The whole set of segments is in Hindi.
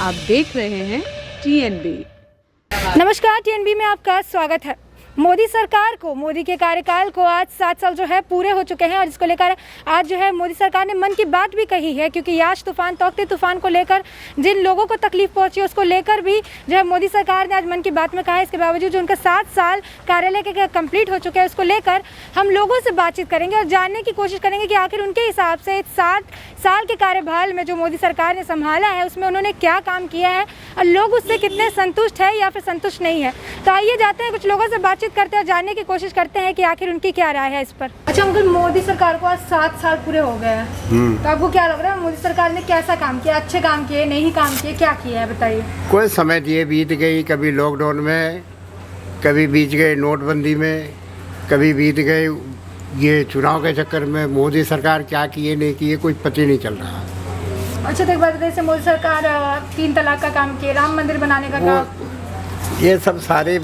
आप देख रहे हैं TNB। नमस्कार, TNB में आपका स्वागत है। मोदी सरकार को, मोदी के कार्यकाल को आज 7 साल जो है पूरे हो चुके हैं और इसको लेकर आज जो है मोदी सरकार ने मन की बात भी कही है, क्योंकि याश तूफान, तौकते तूफान को लेकर जिन लोगों को तकलीफ पहुंची उसको लेकर भी जो है मोदी सरकार ने आज मन की बात में कहा है। इसके बावजूद जो उनका 7 साल कार्यालय के कंप्लीट हो चुके हैं उसको लेकर हम लोगों से बातचीत करेंगे और जानने की कोशिश करेंगे कि आखिर उनके हिसाब से 7 साल के कार्यकाल में जो मोदी सरकार ने संभाला है उसमें उन्होंने क्या काम किया है और लोग उससे कितने संतुष्ट है या फिर संतुष्ट नहीं है। तो आइए जाते हैं, कुछ लोगों से बातचीत करते हैं और जानने की कोशिश करते हैं कि आखिर उनकी क्या राय है इस पर। अच्छा अंकल, मोदी सरकार को आज 7 साल पूरे हो गए हैं, तो आपको क्या लग रहा है मोदी सरकार ने कैसा काम किया? अच्छे काम किए, नहीं काम किए, क्या किया है बताइए। कोई समय दिए बीत गई, कभी लॉकडाउन में, कभी बीत गए नोटबंदी में, कभी बीत गए ये चुनाव के चक्कर में। मोदी सरकार क्या किए नहीं किए कोई पता ही नहीं चल रहा। अच्छा, तो एक बात जैसे मोदी सरकार 3 तलाक का काम किए, राम मंदिर बनाने का काम, ये सब सारे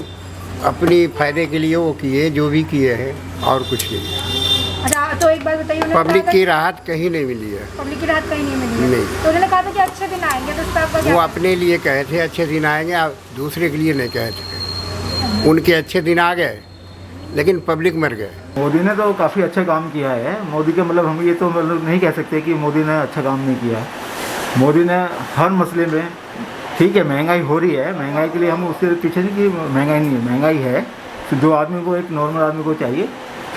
अपनी फायदे के लिए वो किए, जो भी किए हैं और कुछ नहीं। अच्छा, तो एक बात बताइए, पब्लिक की राहत कहीं नहीं मिली है। पब्लिक की राहत कहीं नहीं मिली है। नहीं। तो उन्होंने कहा था कि अच्छे दिन आएंगे, तो उसका आपका क्या? वो अपने लिए कहे थे अच्छे दिन आएंगे, आप दूसरे के लिए नहीं कहे थे। उनके अच्छे दिन आ गए लेकिन पब्लिक मर गए। मोदी ने तो काफ़ी अच्छा काम किया है। मोदी के मतलब हम ये तो मतलब नहीं कह सकते कि मोदी ने अच्छा काम नहीं किया। मोदी ने हर मसले में, ठीक है महंगाई हो रही है, महंगाई के लिए हम उसके पीछे नहीं कि महंगाई नहीं है, महंगाई है तो जो आदमी को, एक नॉर्मल आदमी को चाहिए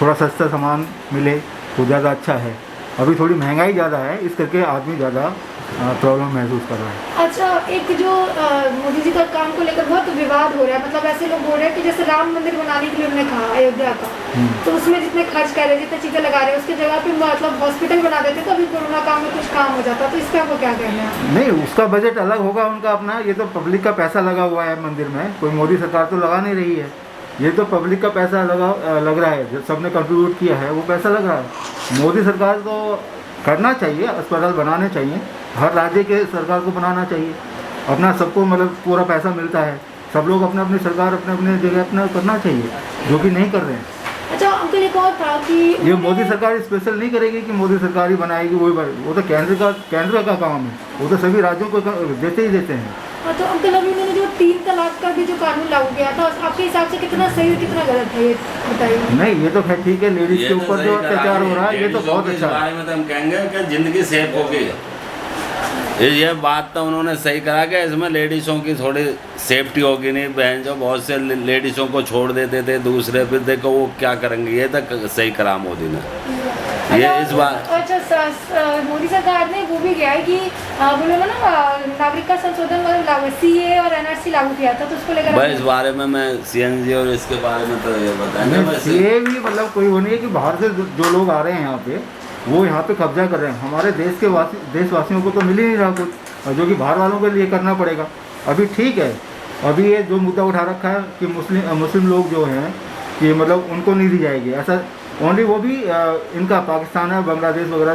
थोड़ा सस्ता सामान मिले तो ज़्यादा अच्छा है। अभी थोड़ी महंगाई ज़्यादा है, इस करके आदमी ज़्यादा प्रॉब्लम महसूस कर रहा है। अच्छा, एक जो मोदी जी का काम को लेकर बहुत विवाद हो रहा है, मतलब ऐसे लोग बोल रहे हैं कि जैसे राम मंदिर बनाने के लिए उन्होंने कहा अयोध्या का, तो उसमें जितने खर्च कर रहे, जितने चीज़ें लगा रहे हैं उसकी जगह पे मतलब हॉस्पिटल बना देते तो अभी कोरोना काम में कुछ काम हो जाता। तो इस पर आपको क्या कहना है? नहीं, उसका बजट अलग होगा उनका अपना। ये तो पब्लिक का पैसा लगा हुआ है मंदिर में, कोई मोदी सरकार तो लगा नहीं रही है। ये तो पब्लिक का पैसा लग रहा है, जो सबने कंट्रीब्यूट किया है वो पैसा लग रहा है। मोदी सरकार को करना चाहिए, अस्पताल बनाने चाहिए, हर राज्य के सरकार को बनाना चाहिए। अपना सबको मतलब पूरा पैसा मिलता है, सब लोग अपने अपनी सरकार अपने अपने जगह अपना करना चाहिए, जो कि नहीं कर रहे हैं। अच्छा अंकल, एक और था कि ये मोदी सरकार स्पेशल नहीं करेगी कि मोदी सरकार ही बनाएगी, वो तो केंद्र का काम है, वो तो सभी राज्यों को देते ही देते हैं। हाँ, तो अंकल अभी उन्होंने जो 3 तलाक का भी जो कानून लागू किया था, आपके हिसाब से कितना सही और कितना गलत है ये बताइए। नहीं, ये तो खैर ठीक है, लेडीज के ऊपर जो अत्याचार हो रहा है ये तो बहुत अच्छा है। बारे में तो हम कहेंगे कि जिंदगी सेफ होगी। ये बात तो उन्होंने सही करा कि इसमें लेडीज़ों की थोड़ी सेफ्टी होगी। नहीं बहन, जो बहुत से लेडीज़ों को छोड़ देते थे दूसरे, फिर देखो वो क्या करेंगे। ये तक सही करा मोदी ने। ये इस बार अच्छा, मोदी सरकार ने वो भी किया है कि बोलो ना नागरिकता संशोधन CAA और NRC लागू किया था, तो उसको लेकर भाई इस बारे में मैं CNG और इसके बारे में तो ये बताएंगे। ये भी मतलब कोई वो नहीं है कि बाहर से जो लोग आ रहे हैं यहाँ पे वो यहाँ पे कब्जा कर रहे हैं। हमारे देश के देशवासियों को तो मिल ही नहीं रहा कुछ, और जो कि बाहर वालों के लिए करना पड़ेगा। अभी ठीक है, अभी ये जो मुद्दा उठा रखा है कि मुस्लिम लोग जो हैं कि मतलब उनको नहीं दी जाएगी, ऐसा ओनली वो भी इनका पाकिस्तान है, बांग्लादेश वगैरह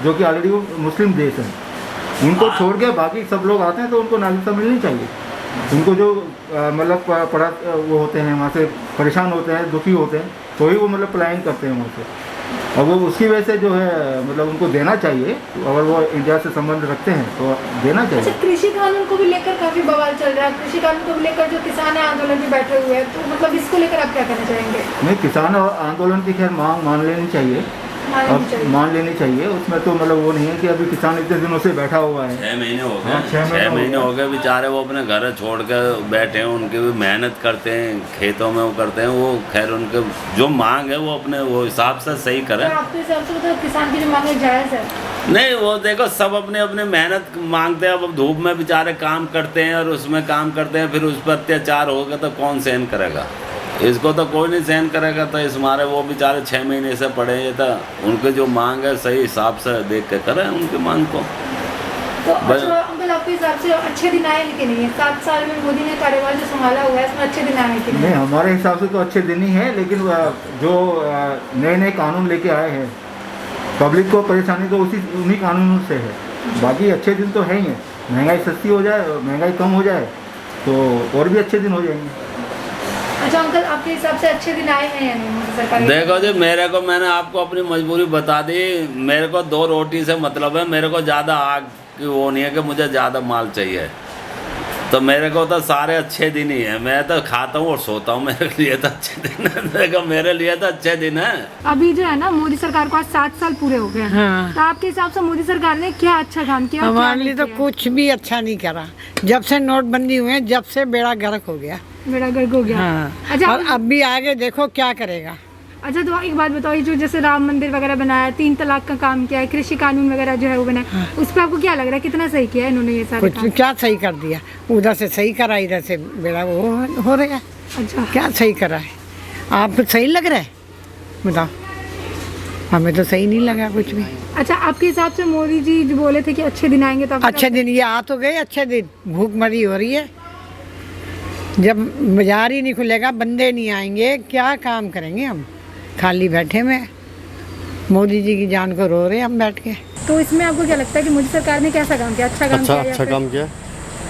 जो कि ऑलरेडी वो मुस्लिम देश हैं, उनको छोड़ के बाकी सब लोग आते हैं तो उनको नागरिकता मिलनी चाहिए। उनको जो मतलब पढ़ा वो होते हैं वहाँ से परेशान होते हैं, दुखी होते हैं, तो ही वो मतलब पलायन करते हैं वहाँ से, और वो उसकी वजह से जो है मतलब उनको देना चाहिए। अगर वो इंडिया से संबंध रखते हैं तो देना चाहिए। अच्छा, कृषि कानून को भी लेकर काफी बवाल चल रहा है। कृषि कानून को भी लेकर जो किसान आंदोलन में बैठे हुए हैं, तो मतलब इसको लेकर आप क्या कहना चाहेंगे? नहीं, किसान आंदोलन की खैर मांग मान लेनी चाहिए, मान लेनी चाहिए। उसमें तो मतलब वो नहीं है कि अभी किसान इतने दिनों से बैठा हुआ है। 6 महीने हो गए। 6 महीने हो गए बेचारे, वो अपने घर छोड़ कर बैठे हैं। उनकी भी मेहनत करते हैं, खेतों में वो करते हैं। वो खैर उनके जो मांग है वो अपने वो हिसाब से सही करें। आपके हिसाब से तो किसान की जो मांग है जायज़ है? नहीं, वो देखो सब अपने अपने मेहनत मांगते हैं। अब धूप में बेचारे काम करते हैं और उसमें काम करते हैं, फिर उस पर अत्याचार होगा तो कौन सहन करेगा? इसको तो कोई नहीं सहन करेगा। तो इस मारे वो बेचारे 6 महीने से पड़े हैं, तो उनके जो मांग है सही हिसाब से देख के करें उनकी मांग को। तो अच्छा अंकल, आपके हिसाब से अच्छे दिन आए हैं कि नहीं? 7 साल में मोदी ने कार्यकाल जो संभाला हुआ है इसमें अच्छे दिन आए हैं कि नहीं? हमारे हिसाब से तो अच्छे दिन ही है, लेकिन जो नए कानून लेके आए हैं पब्लिक को परेशानी तो उन्हीं कानूनों से है। बाकी अच्छे दिन तो है ही है। महंगाई सस्ती हो जाए, महंगाई कम हो जाए तो और भी अच्छे दिन हो जाएंगे। अच्छा अंकल, आपके हिसाब से अच्छे दिन आए हैं या नहीं मोदी सरकार? देखो जी, मैंने आपको अपनी मजबूरी बता दी। मेरे को 2 रोटी से मतलब है। मेरे को ज़्यादा आग की वो नहीं है कि मुझे ज़्यादा माल चाहिए। तो मेरे को तो सारे अच्छे दिन ही है, मैं तो खाता हूँ और सोता हूँ, मेरे लिए तो अच्छे दिन है। देखो मेरे लिए तो अच्छे दिन है। अभी जो है ना मोदी सरकार को आज 7 साल पूरे हो गए हैं। हाँ। तो आपके हिसाब से मोदी सरकार ने क्या अच्छा काम किया? और क्या हमारे नहीं लिए तो किया? कुछ भी अच्छा नहीं करा। जब से नोटबंदी हुए जब से बेड़ा गर्क हो गया। बेड़ा गर्क हो गया। हाँ। अच्छा और अब भी आगे देखो क्या करेगा। अच्छा, तो एक बात बताओ, जो जैसे राम मंदिर वगैरह बनाया, 3 तलाक का काम किया है, कृषि कानून वगैरह जो है वो बनाया, उस पर आपको क्या लग रहा है कितना सही किया है इन्होंने ये सारे कुछ काम? क्या सही कर दिया, उधर से सही करा, इधर से बेड़ा वो हो रहा है। अच्छा, क्या सही करा है? आपको सही लग रहा है बताओ? हमें तो सही नहीं लगा कुछ भी। अच्छा, आपके हिसाब से मोदी जी जो बोले थे कि अच्छे दिन आएंगे, तो आपको अच्छे दिन ये आ तो गए, अच्छे दिन भूखमरी हो रही है। जब बाजार ही नहीं खुलेगा, बंदे नहीं आएंगे, क्या काम करेंगे हम? खाली बैठे में मोदी जी की जान को रो रहे हैं हम बैठ के। तो इसमें आपको क्या लगता है कि मोदी सरकार ने कैसा काम किया? अच्छा काम किया या अच्छा फिर- काम किया।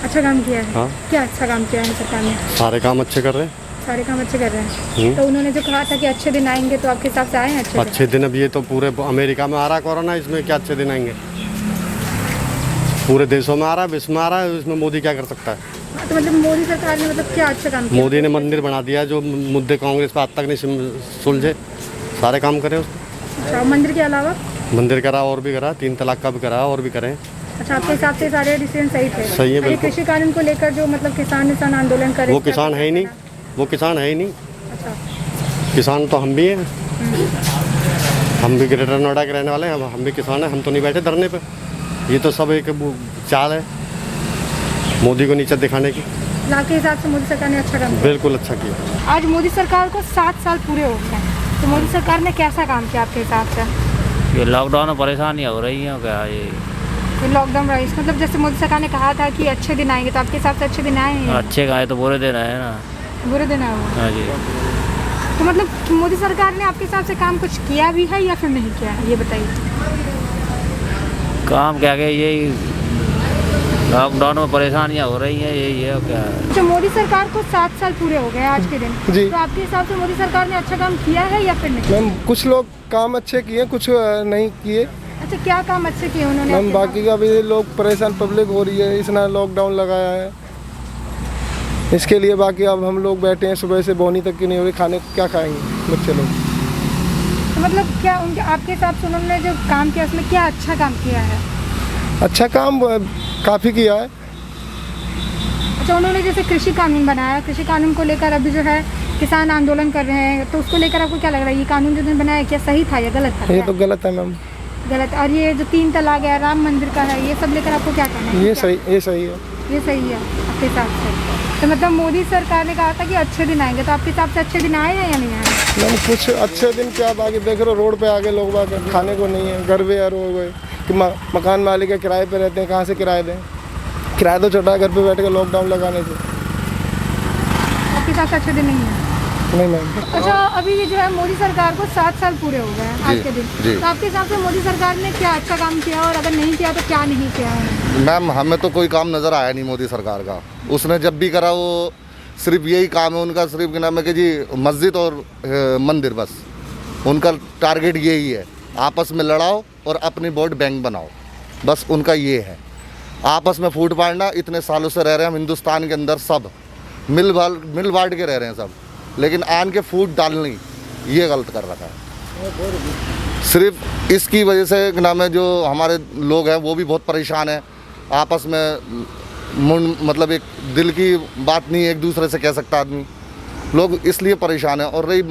अच्छा काम किया है। हाँ। क्या अच्छा काम किया है सरकार ने? सारे काम अच्छे कर रहे हैं। सारे काम अच्छे कर रहे हैं। तो उन्होंने जो कहा था कि अच्छे दिन आएंगे, तो आपके हिसाब से आए हैं अच्छे अच्छे दिन अब ये तो पूरे अमेरिका में आ रहा है कोरोना, इसमें क्या अच्छे दिन आएंगे? पूरे देशों में आ रहा है, विश्व में आ रहा है, इसमें मोदी क्या कर सकता है? दिन? तो मतलब मोदी सरकार ने मतलब क्या अच्छा काम किया? मोदी ने मंदिर बना दिया, जो मुद्दे कांग्रेस पर आज तक नहीं सुलझे, सारे काम करे उसने। अच्छा, मंदिर के अलावा? मंदिर करा और भी करा, 3 तलाक का भी करा और भी करें। अच्छा, आपके हिसाब से सारे डिसीजन सही थे? सही है, और ये बिल्कुल। कृषि कानून को लेकर जो मतलब किसान आंदोलन करे, वो किसान है ही नहीं, वो किसान है ही नहीं। अच्छा, किसान तो हम भी हैं, हम भी ग्रेटर नोएडा के रहने वाले हैं, हम भी किसान हैं, हम तो नहीं बैठे धरने पे। ये तो सब एक चाल है मोदी को नीचे दिखाने की। आपके हिसाब से मोदी सरकार ने अच्छा काम किया? बिल्कुल अच्छा किया। आज मोदी सरकार को 7 साल पूरे हो गए हैं, तो मोदी सरकार ने कैसा काम किया आपके हिसाब से? ये लॉकडाउन में परेशानियाँ हो रही हैं क्या? ये लॉकडाउन राइस मतलब जैसे मोदी सरकार ने कहा था कि अच्छे दिन आएंगे, तो आपके हिसाब से अच्छे दिन आए हैं? अच्छे का है तो बुरे दिन है ना। बुरे दिन आए हुए? हाँ जी। तो मतलब मोदी सरकार ने आपके हिसाब से काम कुछ किया भी है या फिर नहीं किया है, ये बताइए। काम क्या है, यही लॉकडाउन में परेशानियाँ हो रही हैं, यही है क्या। जो मोदी सरकार को 7 साल पूरे हो गए आज के दिन, जी। तो आपके हिसाब से मोदी सरकार ने अच्छा काम किया है या फिर नहीं? मैम कुछ लोग काम अच्छे किए, कुछ नहीं किए। अच्छा, क्या काम अच्छे किए उन्होंने? मैम आपके बाकी का भी लोग परेशान पब्लिक हो रही है, इसने लॉकडाउन लगाया है इसके लिए। बाकी अब हम लोग बैठे हैं, सुबह से बोनी तक की नहीं हो रही, खाने क्या खाएंगे बच्चे लोग? तो मतलब क्या उनके आपके हिसाब से उन्होंने जो काम किया उसमें क्या अच्छा काम किया है? अच्छा काम काफ़ी किया है। अच्छा, उन्होंने जैसे कृषि कानून बनाया, कृषि कानून को लेकर अभी जो है किसान आंदोलन कर रहे हैं, तो उसको लेकर आपको क्या लग रहा है? ये कानून जो उन्होंने बनाया क्या सही था या गलत था? ये तो गलत है मैम। गलत। और ये जो 3 तलाक है, राम मंदिर का है, ये सब लेकर आपको क्या कहना है? ये सही है। ये सही है आपके हिसाब से? तो मतलब मोदी सरकार ने कहा था कि अच्छे दिन आएंगे, तो आपके हिसाब से अच्छे दिन आए हैं या नहीं आए? मैम कुछ अच्छे दिन क्या, बाकी देख रहे हो रोड पे आगे लोग बाग खाने को नहीं है, घर बेघर हो गए कि मकान मालिक है, किराए पे रहते हैं, कहाँ से किराए दें? किराया तो चढ़ा है घर पे बैठ के लॉकडाउन लगाने से। आपके हिसाब से अच्छे दिन नहीं है? नहीं मैम। अच्छा, अभी ये जो है मोदी सरकार को 7 साल पूरे हो गए हैं आज के दिन, तो आपके हिसाब से मोदी सरकार ने क्या अच्छा काम किया, और अगर नहीं किया तो क्या नहीं किया है? मैम हमें तो कोई काम नज़र आया नहीं मोदी सरकार का। उसने जब भी करा वो सिर्फ यही काम है उनका, सिर्फ क्या नाम है कि जी मस्जिद और मंदिर, बस उनका टारगेट यही है। आपस में लड़ाओ और अपनी वोट बैंक बनाओ, बस उनका ये है। आपस में फूट पाड़ना, इतने सालों से रह रहे हैं हम हिंदुस्तान के अंदर, सब मिल बांट के रह रहे हैं सब, लेकिन आन के फूट डालनी ये गलत कर रखा है। सिर्फ इसकी वजह से क्या नाम है जो हमारे लोग हैं वो भी बहुत परेशान हैं। आपस में मतलब एक दिल की बात नहीं एक दूसरे से कह सकता आदमी, लोग इसलिए परेशान हैं। और रही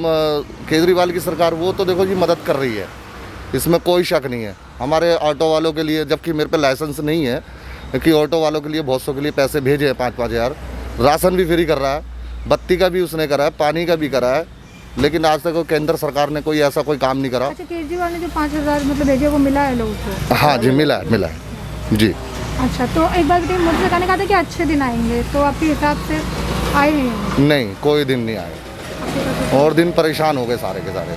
केजरीवाल की सरकार, वो तो देखो जी मदद कर रही है, इसमें कोई शक नहीं है। हमारे ऑटो वालों के लिए, जबकि मेरे पे लाइसेंस नहीं है, कि ऑटो वालों के लिए बहुत सौ के लिए पैसे भेजे हैं 5-5 हज़ार। राशन भी फ्री कर रहा है, बत्ती का भी उसने करा है, पानी का भी करा है, लेकिन आज तक केंद्र सरकार ने कोई ऐसा कोई काम नहीं करा। अच्छा, केजरीवाल ने जो 5,000 मतलब भेजे वो मिला है लोगों को? हाँ जी, मिला है जी। अच्छा, तो एक बात बताइए, मोदी सरकार ने कहा था कि अच्छे दिन आएंगे, तो आपके हिसाब से आए नहीं? नहीं, कोई दिन नहीं आए, और दिन परेशान हो गए सारे के सारे,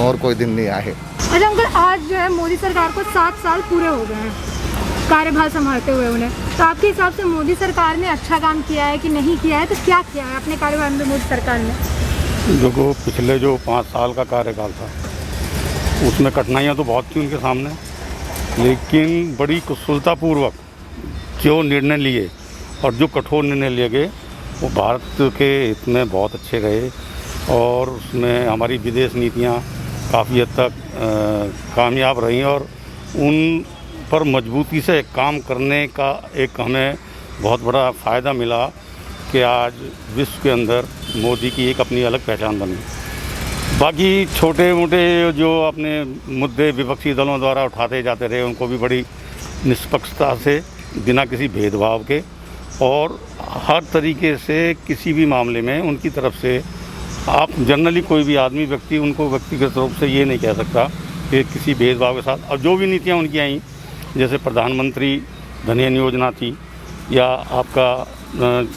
और कोई दिन नहीं आए। अच्छा अंकल, आज जो है मोदी सरकार को 7 साल पूरे हो गए हैं कार्यभार संभालते हुए उन्हें, तो आपके हिसाब से मोदी सरकार ने अच्छा काम किया है कि नहीं किया है? तो क्या किया है अपने कार्यभार में मोदी सरकार ने? देखो, पिछले जो 5 साल का कार्यकाल था उसमें कठिनाइयाँ तो बहुत थी उनके सामने, लेकिन बड़ी कुशलतापूर्वक जो निर्णय लिए और जो कठोर निर्णय लिए गए वो भारत के हित में बहुत अच्छे रहे और उसमें हमारी विदेश नीतियाँ काफ़ी हद तक कामयाब रहीं और उन पर मजबूती से काम करने का एक हमें बहुत बड़ा फ़ायदा मिला कि आज विश्व के अंदर मोदी की एक अपनी अलग पहचान बनी। बाकी छोटे मोटे जो अपने मुद्दे विपक्षी दलों द्वारा उठाते जाते रहे उनको भी बड़ी निष्पक्षता से बिना किसी भेदभाव के और हर तरीके से किसी भी मामले में उनकी तरफ से आप जनरली कोई भी आदमी व्यक्ति उनको व्यक्तिगत रूप से ये नहीं कह सकता कि किसी भेदभाव के साथ। और जो भी नीतियाँ उनकी आई जैसे प्रधानमंत्री धन योजना थी या आपका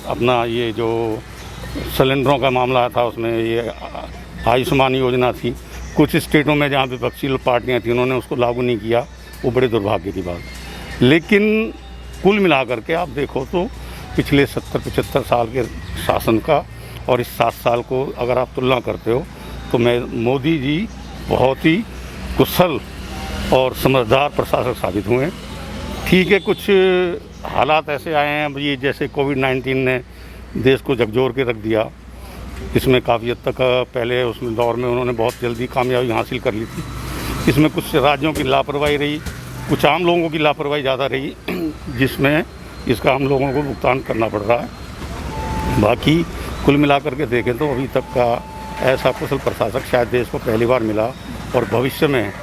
अपना ये जो सिलेंडरों का मामला था उसमें ये आयुष्मान योजना थी, कुछ स्टेटों में जहाँ विपक्षी पार्टियाँ थी उन्होंने उसको लागू नहीं किया, वो बड़े दुर्भाग्य की बात। लेकिन कुल मिलाकर के आप देखो तो पिछले 70-75 साल के शासन का और इस 7 साल को अगर आप तुलना करते हो तो मोदी जी बहुत ही कुशल और समझदार प्रशासक साबित हुए। ठीक है, कुछ हालात ऐसे आए हैं ये जैसे कोविड-19 ने देश को झकझोर के रख दिया, इसमें काफ़ी हद तक पहले उसमें दौर में उन्होंने बहुत जल्दी कामयाबी हासिल कर ली थी। इसमें कुछ राज्यों की लापरवाही रही, कुछ आम लोगों की लापरवाही ज़्यादा रही जिसमें इसका हम लोगों को भुगतान करना पड़ रहा है। बाकी कुल मिलाकर के देखें तो अभी तक का ऐसा कुशल प्रशासक शायद देश को पहली बार मिला और भविष्य में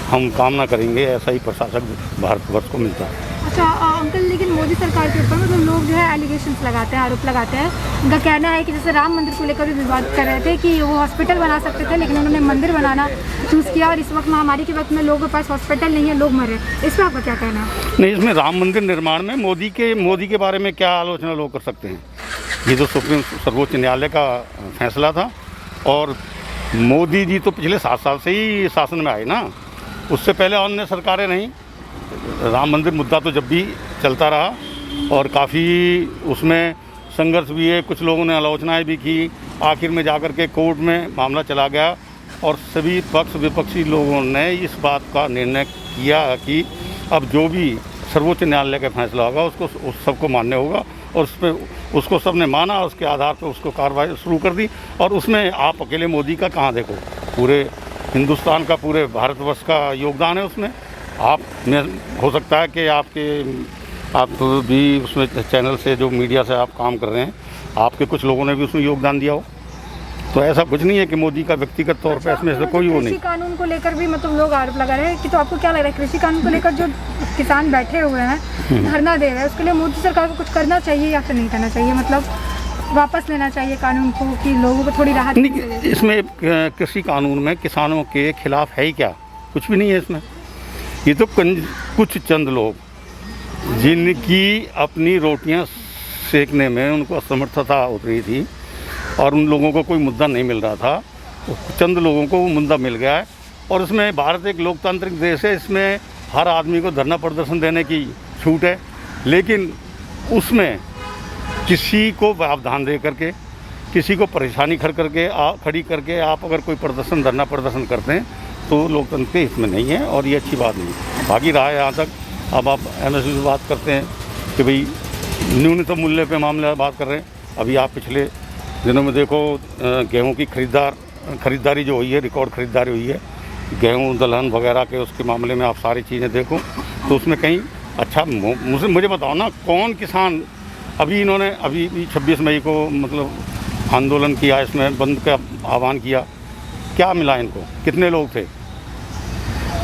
हम कामना करेंगे ऐसा ही प्रशासक भारतवर्ष को मिलता है। अच्छा अंकल, लेकिन मोदी सरकार के ऊपर मतलब लोग जो है एलिगेशंस लगाते हैं, आरोप लगाते हैं। उनका कहना है कि जैसे राम मंदिर को लेकर भी विवाद कर रहे थे कि वो हॉस्पिटल बना सकते थे लेकिन उन्होंने मंदिर बनाना चूज़ किया और इस वक्त महामारी के वक्त में लोगों के पास हॉस्पिटल नहीं है, लोग मर रहे हैं। इस पर आपका क्या कहना है? नहीं, इसमें राम मंदिर निर्माण में मोदी के बारे में क्या आलोचना लोग कर सकते हैं? ये तो सर्वोच्च न्यायालय का फैसला था और मोदी जी तो पिछले 7 साल से ही शासन में आए ना, उससे पहले अन्य सरकारें नहीं। राम मंदिर मुद्दा तो जब भी चलता रहा और काफ़ी उसमें संघर्ष भी है, कुछ लोगों ने आलोचनाएं भी की, आखिर में जाकर के कोर्ट में मामला चला गया और सभी पक्ष विपक्षी लोगों ने इस बात का निर्णय किया कि अब जो भी सर्वोच्च न्यायालय का फैसला होगा उसको उस सबको मान्य होगा और उसको सबने माना और उसके आधार पर उसको कार्रवाई शुरू कर दी। और उसमें आप अकेले मोदी का कहाँ देखो, पूरे हिंदुस्तान का, पूरे भारतवर्ष का योगदान है उसमें। आप में हो सकता है कि आप भी उसमें चैनल से जो मीडिया से आप काम कर रहे हैं, आपके कुछ लोगों ने भी उसमें योगदान दिया हो, तो ऐसा कुछ नहीं है कि मोदी का व्यक्तिगत तौर पे इसमें से कोई वो नहीं। कृषि कानून को लेकर भी मतलब लोग आरोप लगा रहे हैं कि तो आपको क्या लग रहा है कृषि कानून को लेकर जो किसान बैठे हुए हैं धरना दे रहे हैं उसके लिए मोदी सरकार को कुछ करना चाहिए या फिर नहीं करना चाहिए, मतलब वापस लेना चाहिए कानून को कि लोगों को थोड़ी राहत? नहीं, इसमें कृषि कानून में किसानों के खिलाफ है ही क्या? कुछ भी नहीं है इसमें। ये तो कुछ चंद लोग जिनकी अपनी रोटियां सेकने में उनको असमर्थता हो रही थी और उन लोगों को कोई मुद्दा नहीं मिल रहा था, चंद लोगों को वो मुद्दा मिल गया है। और इसमें भारत एक लोकतांत्रिक देश है, इसमें हर आदमी को धरना प्रदर्शन देने की छूट है, लेकिन उसमें किसी को व्यवधान दे करके, किसी को परेशानी खड़ी करके आप अगर कोई धरना प्रदर्शन करते हैं तो लोकतंत्र के हित में नहीं है और ये अच्छी बात नहीं। बाकी रहा है यहाँ तक, अब आप MSP की बात करते हैं कि भाई न्यूनतम मूल्य पे मामला बात कर रहे हैं। अभी आप पिछले दिनों में देखो गेहूं की खरीदारी जो हुई है, रिकॉर्ड खरीदारी हुई है गेहूं दलहन वगैरह के, उसके मामले में आप सारी चीज़ें देखो तो उसमें कहीं अच्छा मुझे बताओ ना, कौन किसान अभी इन्होंने अभी 26 मई को मतलब आंदोलन किया, इसमें बंद का आह्वान किया, क्या मिला इनको? कितने लोग थे?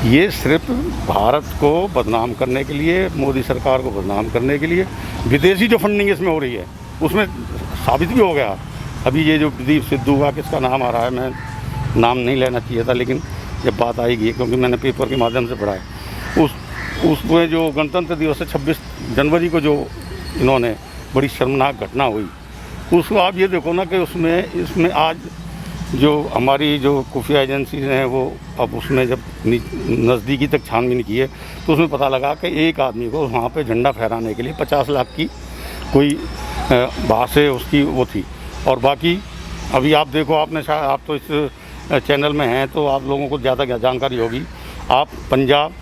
ये सिर्फ भारत को बदनाम करने के लिए, मोदी सरकार को बदनाम करने के लिए विदेशी जो फंडिंग इसमें हो रही है उसमें साबित भी हो गया। अभी ये जो प्रदीप सिद्धू का किसका नाम आ रहा है, मैं नाम नहीं लेना चाहिए था लेकिन जब बात आएगी क्योंकि मैंने पेपर के माध्यम से पढ़ा है, उसमें जो गणतंत्र दिवस है 26 जनवरी को जो इन्होंने बड़ी शर्मनाक घटना हुई, उसको आप ये देखो ना कि इसमें आज जो हमारी जो खुफिया एजेंसी हैं वो अब उसमें जब नज़दीकी तक छानबीन की है तो उसमें पता लगा कि एक आदमी को वहाँ पे झंडा फहराने के लिए 50 लाख की कोई बात से उसकी वो थी। और बाकी अभी आप देखो, आपने शायद आप तो इस चैनल में हैं तो आप लोगों को ज़्यादा जानकारी होगी, आप पंजाब,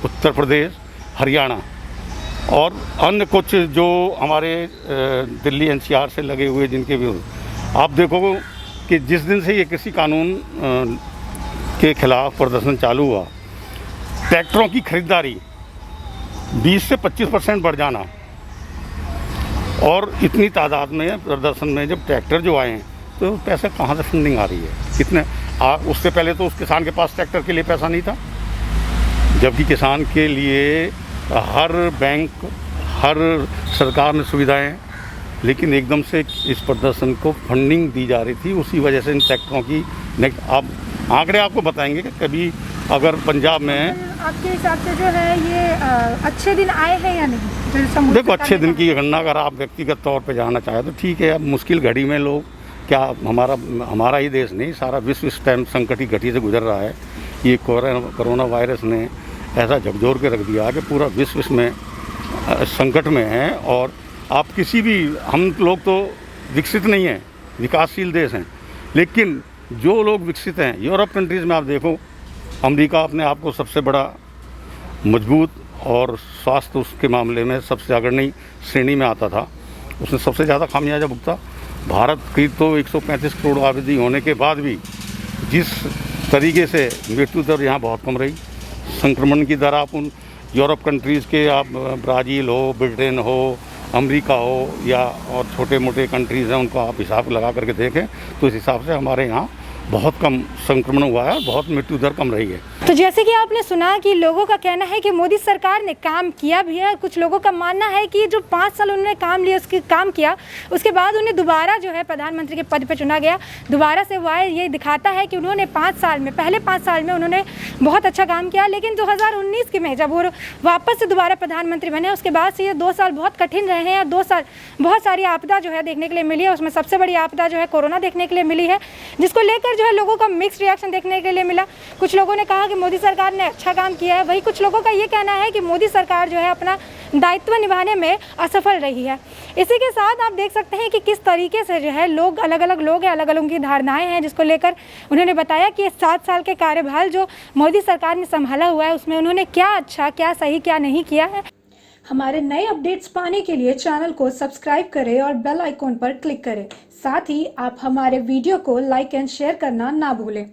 उत्तर प्रदेश, हरियाणा और अन्य कुछ जो हमारे दिल्ली NCR से लगे हुए जिनके भी आप देखो कि जिस दिन से ये कृषि कानून के खिलाफ प्रदर्शन चालू हुआ, ट्रैक्टरों की खरीदारी 20 से 25% बढ़ जाना, और इतनी तादाद में प्रदर्शन में जब ट्रैक्टर जो आए हैं तो पैसा कहाँ से फंडिंग आ रही है, कितने उससे पहले तो उस किसान के पास ट्रैक्टर के लिए पैसा नहीं था, जबकि किसान के लिए हर बैंक, हर सरकार ने सुविधाएं, लेकिन एकदम से इस प्रदर्शन को फंडिंग दी जा रही थी। उसी वजह से इन ट्रैक्टरों की अब आंकड़े आपको बताएंगे कि कभी अगर पंजाब में आपके हिसाब से जो है ये अच्छे दिन आए हैं या नहीं? देखो, अच्छे दिन की गणना अगर आप व्यक्तिगत तौर पे जानना चाहें तो ठीक है। अब मुश्किल घड़ी में लोग, क्या हमारा ही देश नहीं, सारा विश्व इस टाइम संकट की घड़ी से गुजर रहा है। ये कोरोना वायरस ने ऐसा झकझोर के रख दिया कि पूरा विश्व इसमें संकट में है। और आप किसी भी, हम लोग तो विकसित नहीं हैं, विकासशील देश हैं, लेकिन जो लोग विकसित हैं, यूरोप कंट्रीज़ में आप देखो, अमेरिका अपने आप को सबसे बड़ा मजबूत और स्वास्थ्य उसके मामले में सबसे अग्रणी श्रेणी में आता था, उसने सबसे ज़्यादा खामियाजा भुगता। भारत की तो 135 करोड़ आबादी होने के बाद भी जिस तरीके से मृत्यु दर यहाँ बहुत कम रही, संक्रमण की दर आप उन यूरोप कंट्रीज़ के, आप ब्राज़ील हो, ब्रिटेन हो, अमेरिका हो या और छोटे मोटे कंट्रीज़ हैं, उनको आप हिसाब लगा करके देखें तो इस हिसाब से हमारे यहाँ बहुत कम संक्रमण हुआ है, बहुत मृत्यु दर कम रही है। तो जैसे कि आपने सुना कि लोगों का कहना है कि मोदी सरकार ने काम किया भी है, कुछ लोगों का मानना है कि जो 5 साल उन्होंने काम किया उसके बाद उन्हें दोबारा जो है प्रधानमंत्री के पद पर चुना गया। दोबारा से वह ये दिखाता है कि उन्होंने पहले 5 साल में उन्होंने बहुत अच्छा काम किया, लेकिन 2019 के में जब वो वापस से दोबारा प्रधानमंत्री बने उसके बाद से ये 2 साल बहुत कठिन रहे हैं। 2 साल बहुत सारी आपदा जो है देखने के लिए मिली है, उसमें सबसे बड़ी आपदा जो है कोरोना देखने के लिए मिली है, जिसको लेकर जो है लोगों का मिक्स्ड रिएक्शन देखने के लिए मिला। कुछ लोगों ने कहा कि मोदी सरकार ने अच्छा काम किया है, वही कुछ लोगों का ये कहना है कि मोदी सरकार जो है अपना दायित्व निभाने में असफल रही है। इसी के साथ आप देख सकते हैं कि किस तरीके से जो है लोग, अलग अलग लोग हैं, अलग अलग की धारणाएं हैं, जिसको लेकर उन्होंने बताया कि 7 साल के कार्यभार जो मोदी सरकार ने संभाला हुआ है उसमें उन्होंने क्या अच्छा, क्या सही, क्या नहीं किया है। हमारे नए अपडेट्स पाने के लिए चैनल को सब्सक्राइब करें और बेल आइकॉन पर क्लिक करें। साथ ही आप हमारे वीडियो को लाइक एंड शेयर करना ना भूलें।